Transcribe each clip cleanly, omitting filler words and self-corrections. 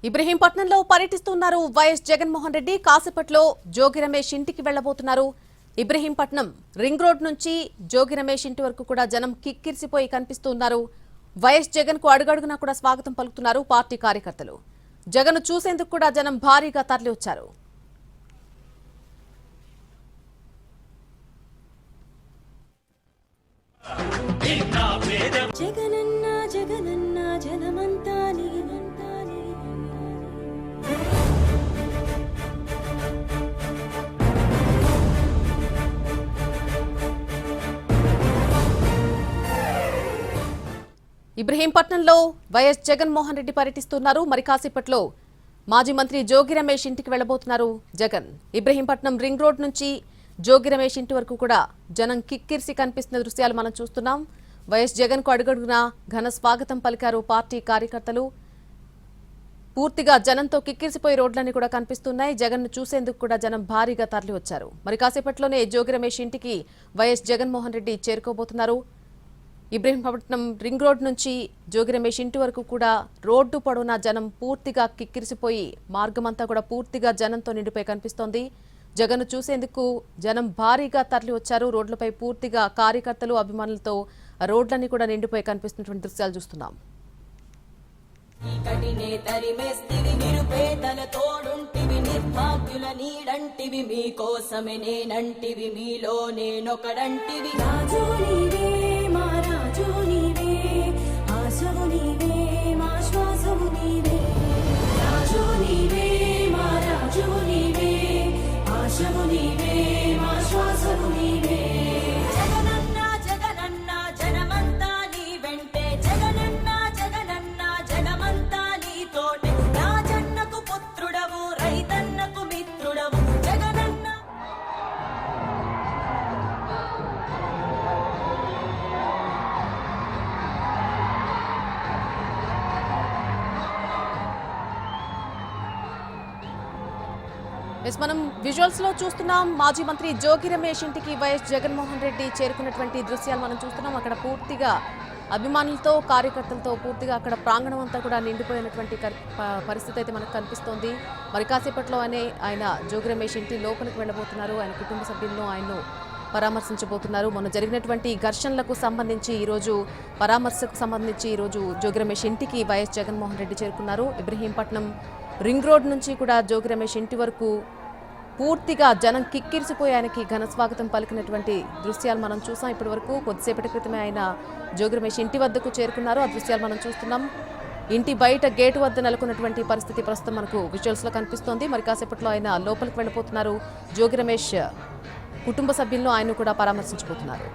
ఇబ్రహీంపట్నంలో పర్యటిస్తున్నారు వైఎస్ జగన్మోహన్ రెడ్డి. కాసేపట్లో జోగి రమేష్ ఇంటికి వెళ్లబోతున్నారు. ఇబ్రహీంపట్నం రింగ్ రోడ్ నుంచి జోగి రమేష్ ఇంటి వరకు కూడా జనం కిక్కిరిసిపోయి కనిపిస్తున్నారు. వైఎస్ జగన్ కు అడుగడుగునా కూడా స్వాగతం పలుకుతున్నారు పార్టీ కార్యకర్తలు. జగన్ చూసేందుకు కూడా జనం భారీగా తరలివచ్చారు. జగనన్న జగనన్న జనమంతా నీనంతాని ఇబ్రహీంపట్నంలో వైఎస్ జగన్మోహన్ రెడ్డి పర్యటిస్తున్నారు. మరి కాసేపట్లో మాజీ మంత్రి జోగి రమేష్ ఇంటికి వెళ్లబోతున్నారు జగన్. ఇబ్రహీంపట్నం రింగ్ రోడ్ నుంచి జోగి రమేష్ ఇంటి వరకు కూడా జనం కిక్కిరిసి కనిపిస్తున్న దృశ్యాలు మనం చూస్తున్నాం. వైఎస్ జగన్ కు అడుగడుగునా ఘన స్వాగతం పలికారు పార్టీ కార్యకర్తలు. పూర్తిగా జనంతో కిక్కిరిసిపోయి రోడ్లన్నీ కూడా కనిపిస్తున్నాయి. జగన్ ను చూసేందుకు కూడా జనం భారీగా తరలి వచ్చారు. మరి కాసేపట్లోనే జోగి రమేష్ ఇంటికి వైఎస్ జగన్మోహన్ రెడ్డి చేరుకోబోతున్నారు. ఇబ్రహీంపట్నం రింగ్ రోడ్ నుంచి జోగి రమేష్ ఇంటి వరకు కూడా రోడ్డు పొడవునా జనం పూర్తిగా కిక్కిరిసిపోయి మార్గమంతా కూడా పూర్తిగా జనంతో నిండిపోయి కనిపిస్తోంది. జగన్ చూసేందుకు జనం భారీగా తరలి వచ్చారు. రోడ్లపై పూర్తిగా కార్యకర్తలు అభిమానులతో రోడ్లన్నీ కూడా నిండిపోయి కనిపిస్తున్నటువంటి దృశ్యాలు చూస్తున్నాం. నీడంటివి మీకోసమే నేనంటివి మీలో నేనొకడంటివి రాజు నీవే మా రాజు నీవే ఆశవు నీవే మా శ్వాసవు నీవే రాజు నీవే మా రాజు నీవే ఆశవు నీవే మా శ్వాసవు నీవే జగనన్న జగనన్న జనమంతా నీ వెంటే జగనన్న జగనన్న జనమంతా నీతోటే రాజన్నకు పుత్రుడవు రైతన్నకు మిత్రుడవు జగనన్న. మనం విజువల్స్ లో చూస్తున్నాం. మాజీ మంత్రి జోగి రమేష్ ఇంటికి వైఎస్ జగన్మోహన్ రెడ్డి చేరుకున్నటువంటి దృశ్యాలు మనం చూస్తున్నాం. అక్కడ పూర్తిగా అభిమానులతో కార్యకర్తలతో పూర్తిగా అక్కడ ప్రాంగణం అంతా కూడా నిండిపోయినటువంటి పరిస్థితి అయితే మనకు కనిపిస్తోంది. మరి కాసేపట్లో ఆయన జోగి రమేష్ ఇంటి లోపలికి వెళ్ళబోతున్నారు. ఆయన కుటుంబ సభ్యులను ఆయన్ను పరామర్శించబోతున్నారు. మొన్న జరిగినటువంటి ఘర్షణలకు సంబంధించి ఈరోజు జోగి రమేష్ ఇంటికి వైఎస్ జగన్మోహన్ రెడ్డి చేరుకున్నారు. ఇబ్రహీంపట్నం రింగ్ రోడ్ నుంచి కూడా జోగి రమేష్ ఇంటి వరకు పూర్తిగా జనం కిక్కిరిసిపోయి ఆయనకి ఘన స్వాగతం పలికినటువంటి దృశ్యాలు మనం చూసాం. ఇప్పటి వరకు కొద్దిసేపటి క్రితమే ఆయన జోగి రమేష్ ఇంటి వద్దకు చేరుకున్నారు. ఆ దృశ్యాలు మనం చూస్తున్నాం. ఇంటి బయట గేటు వద్ద నెలకొన్నటువంటి పరిస్థితి ప్రస్తుతం మనకు విజువల్స్ లో కనిపిస్తోంది. మరి కాసేపట్లో ఆయన లోపలికి వెళ్ళిపోతున్నారు. జోగి రమేష్ కుటుంబ సభ్యులను ఆయన కూడా పరామర్శించబోతున్నారు.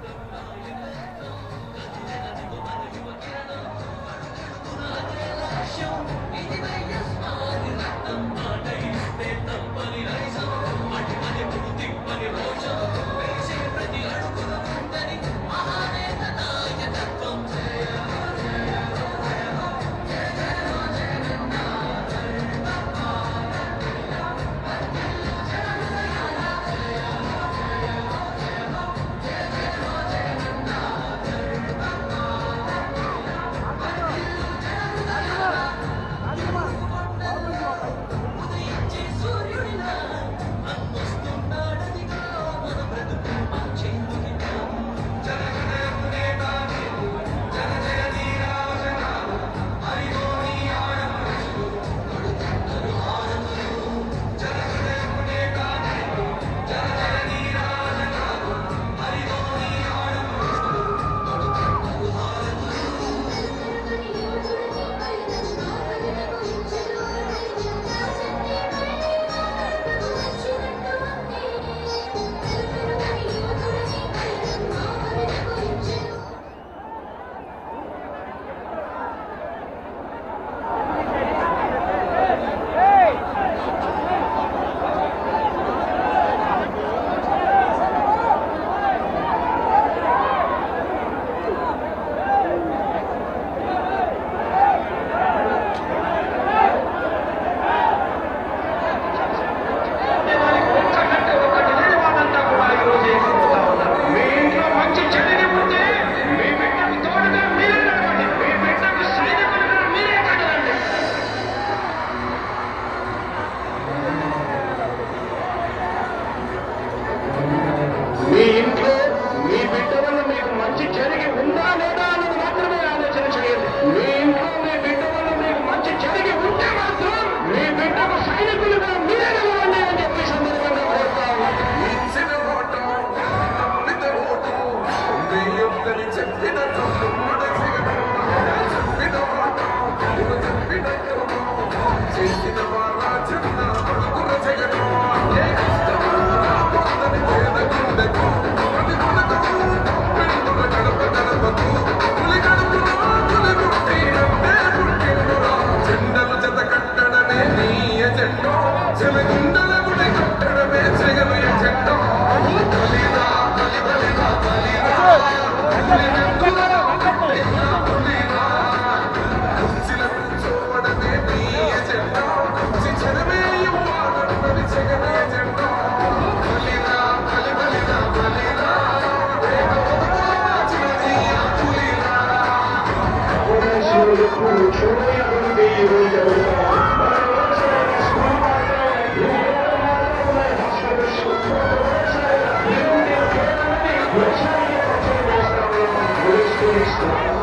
Let's